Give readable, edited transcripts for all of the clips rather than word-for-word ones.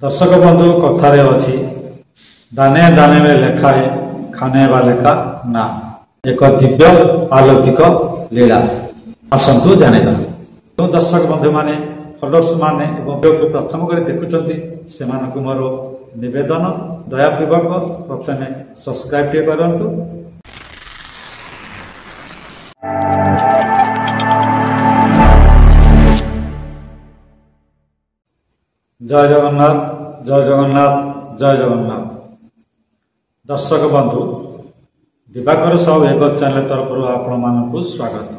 दर्शक बंधु कथारे अछि दाने दाने में लेखाए खाने वाले का नाम। एक दिव्य अलौकिक लीला आसतु जानिबा। तो दर्शक बंधु माने फॉलोअर्स माने वीडियो को प्रथम कर देखुचंती से मानकु मोर निवेदन दयापूर्वक प्रथमे सब्सक्राइब टे करंतु। जय जगन्नाथ जय जगन्नाथ जय जगन्नाथ। दर्शक बंधु दिवाकर साहू एक चैनल तरफ आपण मानकु स्वागत।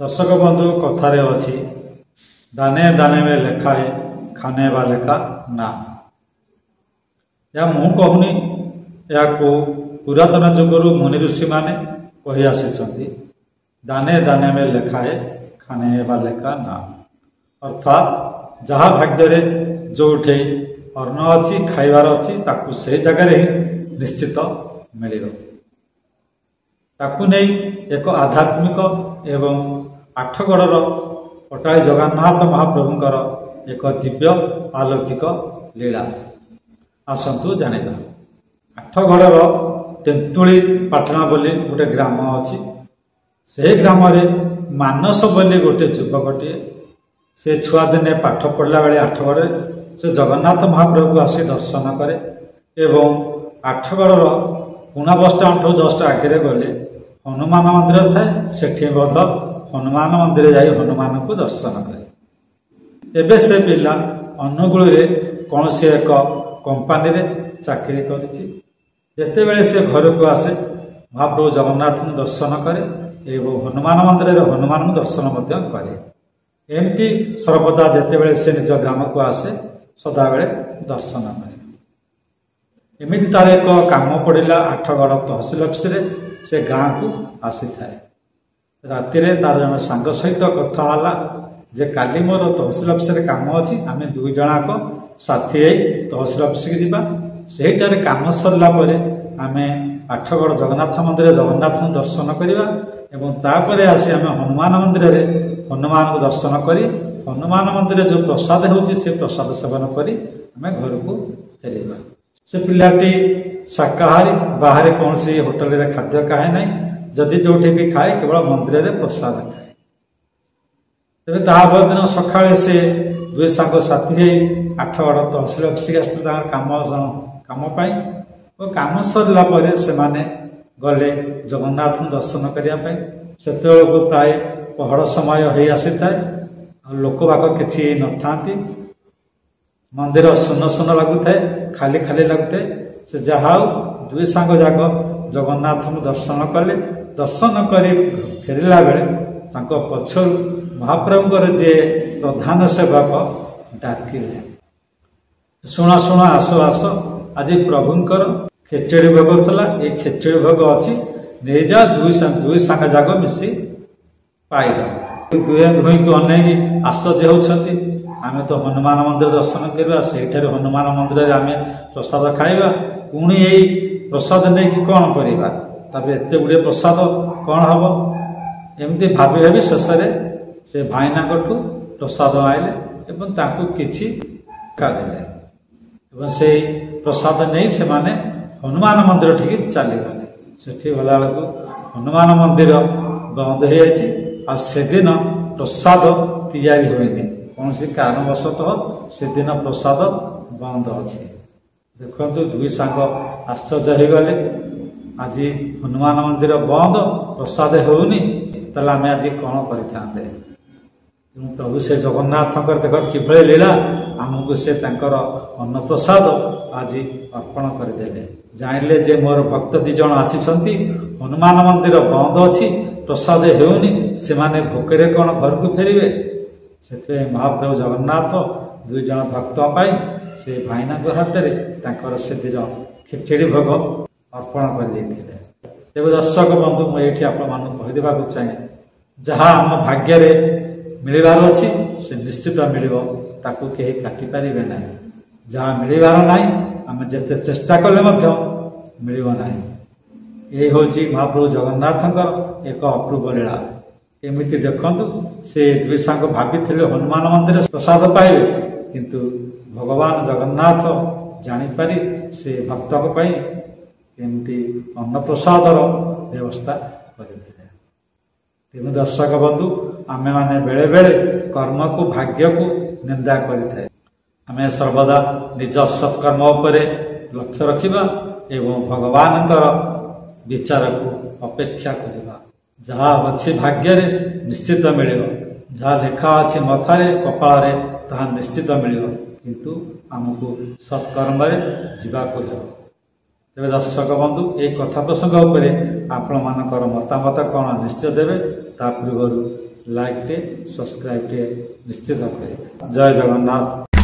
दर्शक बंधु कथारे अछि दाने दाने में लेखाए खाने वाले का नाम। या मु कहूनी या को पुरातन जुगरु मुनि ऋषि माने कहि आसिछंती दाने दाने में लेखाए खाने वाले का नाम। अर्थात जहाँ भाग्य जो अन्न अच्छी खाइबार अच्छी ताकू से जगह ही निश्चित मिल ताकू नहीं एक आध्यात्मिक एवं आठगड़र पटाई जगन्नाथ महाप्रभुंकर एक दिव्य अलौकिक लीला आसतु जानिबा। आठगड़र तेंतुली पाटना बोली गोटे ग्राम अच्छी से ग्राम मानस बोली गोटे युवकटे से छुआ दिने पाठ पढ़ला बेले आठगड़े से जगन्नाथ महाप्रभु आसी दर्शन करे एवं आठगड़र पुणा बस स्टाण्ड जस्ट आगे गले हनुमान मंदिर थाए सेठी बध हनुमान मंदिर जाई हनुमान को दर्शन करे। एबे से पिला अनुगुल कौन से एक कंपानी रे चाकरी करिछि। जेतेबेले से घर को आसे महाप्रभु जगन्नाथ को दर्शन करे एवं हनुमान मंदिर रे हनुमान को दर्शन मध्य करे। एमती सर्वदा जेतेबेले से निज ग्राम को आसे सदाबेले दर्शन करे। एमिति तार एक काम पड़िला आठगड़ तहसिल ऑफिस रे से गाँ को आसी थाए। राति रे तार जन सांग सहित कथा होला जे काली मोर तहसिल ऑफिस रे काम अछि आमे दुई जणाक साथी होई तहसिल ऑफिस के जिबा। सेहिटारे काम सरला परे आमे आठगड़ जगन्नाथ मंदिर जगन्नाथ को दर्शन करिबा एवं तापरे आसी आमे हनुमान मंदिर रे हनुमान को दर्शन करी हनुमान मंदिर जो प्रसाद होची से प्रसाद सेवन करी आमे घर को फेरिबा। से पिलाटी शाकाहारी बाहर कौन सी होटल रे खाद्य खाए नहीं जदि जोठी भी खाए केवल मंदिर रे प्रसाद खाए। तेरे ताहा दिन सकाळे से दुई सांग साथी हे आठगड़ तहसिल ऑफिस के आसते काम पाई और काम सरला परे से माने गले जगन्नाथ दर्शन करिया पाई। सेते को प्राय पहड़ समय हो आसी थाए लोक बाक किछि न थांती मंदिर सुन सुन लगुଥାଏ खाली खाली लगुଥାଏ। से जहाँ दुई सांग जाक जगन्नाथ को दर्शन कले दर्शन करी फेरिला बेले तांको पछर महाप्रभुंकर जे प्रधान सेवक डाकिले शुण शुण आस आस आज प्रभुंकर खेचड़ी भोग थला ये खेचड़ी भोग अच्छी नहीं जा दुई सांग जाक मिसी पाइल दुहे दुही को अनेक आश्चर्य होती आमे तो हनुमान मंदिर दर्शन करवा से हनुमान मंदिर आमे प्रसाद खाइबा पुणी यही प्रसाद नहीं कि कौन करवा तब एत गुड़े प्रसाद कौन हम एमती भाभी भाभी शेष से भाईना प्रसाद आइले एवं ताकू किछि देले से प्रसाद नहीं से माने हनुमान मंदिर ठीक चलीगले। सेठी गला बेलू हनुमान मंदिर बंद हो जाए आ सेदिन प्रसाद तैयारी होनी कौन सी कारणवशतः से दिन प्रसाद बंद अच्छी। देखु दुई सांग आश्चर्य हो गले आज हनुमान मंदिर बंद प्रसाद होनी ताले आम आज कौन करते प्रभु से जगन्नाथ देख किभली लीला आमको से अन्न प्रसाद आज अर्पण करदे। जानिले जे मोर भक्त दी जन आसी हनुमान मंदिर बंद अच्छी प्रसाद होनी से माने भोकरे कौन घर को फेरिबे। से महाप्रभु जगन्नाथ दुई जन भक्त पाई से भाईना हाथ में से दिन खेचड़ी भोग अर्पण कर तेज दर्शक बंधु मुझे आपदेवा चाहे जहाँ आम भाग्य मिलबार अच्छी से निश्चित मिल ताकू कहीं काटिपारे ना जहाँ मिलबार ना आम जिते चेष्टा कले मिल ना। ये हूँ महाप्रभु जगन्नाथ एक अपूर्व लीला। एमती देखु से दुई सांग भाभी हनुमान मंदिर प्रसाद पाइबे किंतु भगवान जगन्नाथ जानीपारी से भक्तों पर एमती अन्नप्रसादर व्यवस्था करते। तेणु दर्शक बंधु आमे माने बेले बेले कर्म को भाग्य को निंदा करते। आमे सर्वदा निज सत्कर्म उपरे लक्ष्य रखिबा एवं भगवान विचार को अपेक्षा करवा। जहाँ अच्छी भाग्य रे निश्चित मिलिब, जहाँ लेखा अच्छी मथारे कपाळे ताहा निश्चित मिलिब, किंतु आमको सत्कर्म रे जीवाको हेब। तेरे दर्शक बंधु ये कथा प्रसंग उपरे आपण मानकर मतामत कौन निश्चय देवे, ता पूर्व लाइक टे सब्सक्राइब टे निश्चित करें। जय जगन्नाथ।